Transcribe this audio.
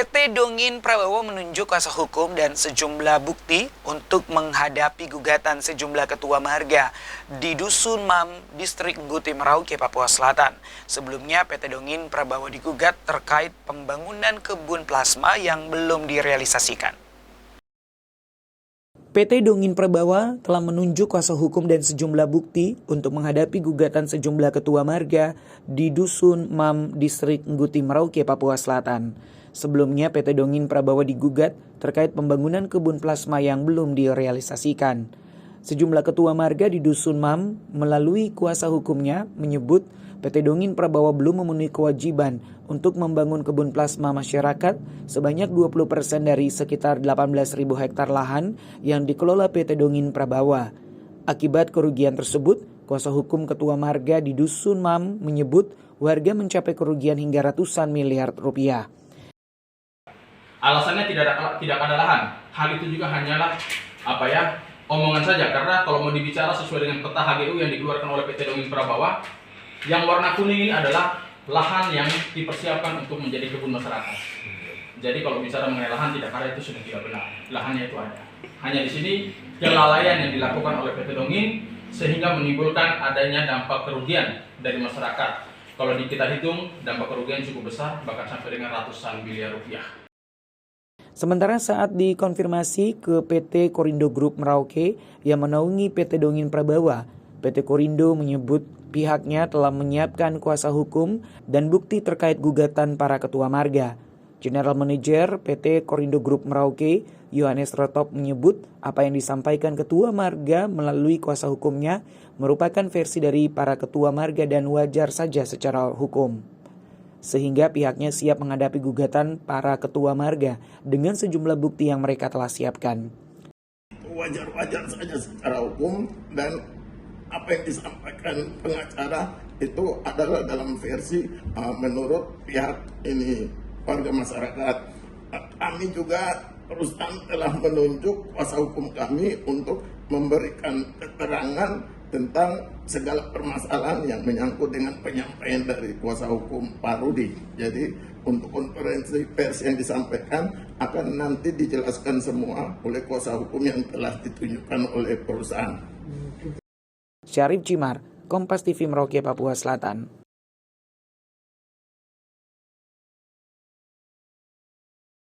PT Dongin Prabowo menunjuk kuasa hukum dan sejumlah bukti untuk menghadapi gugatan sejumlah ketua marga di Dusun Mam, Distrik Guti Merauke, Papua Selatan. Sebelumnya PT Dongin Prabowo digugat terkait pembangunan kebun plasma yang belum direalisasikan. PT Dongin Prabowo telah menunjuk kuasa hukum dan sejumlah bukti untuk menghadapi gugatan sejumlah ketua marga di Dusun Mam, Distrik Guti Merauke, Papua Selatan. Sebelumnya PT Dongin Prabowo digugat terkait pembangunan kebun plasma yang belum direalisasikan. Sejumlah ketua marga di Dusun Mam melalui kuasa hukumnya menyebut PT Dongin Prabowo belum memenuhi kewajiban untuk membangun kebun plasma masyarakat sebanyak 20% dari sekitar 18.000 hektar lahan yang dikelola PT Dongin Prabowo. Akibat kerugian tersebut, kuasa hukum ketua marga di Dusun Mam menyebut warga mencapai kerugian hingga ratusan miliar rupiah. Alasannya tidak ada lahan. Hal itu juga hanyalah omongan saja, karena kalau mau dibicara sesuai dengan peta HGU yang dikeluarkan oleh PT Dongin Prabowo, yang warna kuning ini adalah lahan yang dipersiapkan untuk menjadi kebun masyarakat. Jadi kalau bicara mengenai lahan tidak ada, itu sudah tidak benar. Lahannya itu ada. Hanya di sini kelalaian yang dilakukan oleh PT Dongin sehingga menimbulkan adanya dampak kerugian dari masyarakat. Kalau kita hitung dampak kerugian cukup besar, bahkan sampai dengan ratusan miliar rupiah. Sementara saat dikonfirmasi ke PT Korindo Group Merauke yang menaungi PT Dongin Prabowo, PT Korindo menyebut pihaknya telah menyiapkan kuasa hukum dan bukti terkait gugatan para ketua marga. General Manager PT Korindo Group Merauke, Yohanes Rotop menyebut apa yang disampaikan ketua marga melalui kuasa hukumnya merupakan versi dari para ketua marga dan wajar saja secara hukum. Sehingga pihaknya siap menghadapi gugatan para ketua marga dengan sejumlah bukti yang mereka telah siapkan. Wajar-wajar saja secara hukum, dan apa yang disampaikan pengacara itu adalah dalam versi menurut pihak ini warga masyarakat. Kami juga perusahaan telah menunjuk kuasa hukum kami untuk memberikan keterangan tentang segala permasalahan yang menyangkut dengan penyampaian dari kuasa hukum Pak Rudi. Jadi untuk konferensi pers yang disampaikan akan nanti dijelaskan semua oleh kuasa hukum yang telah ditunjukkan oleh perusahaan. Syarif Cimar, Kompas TV Merauke, Papua Selatan.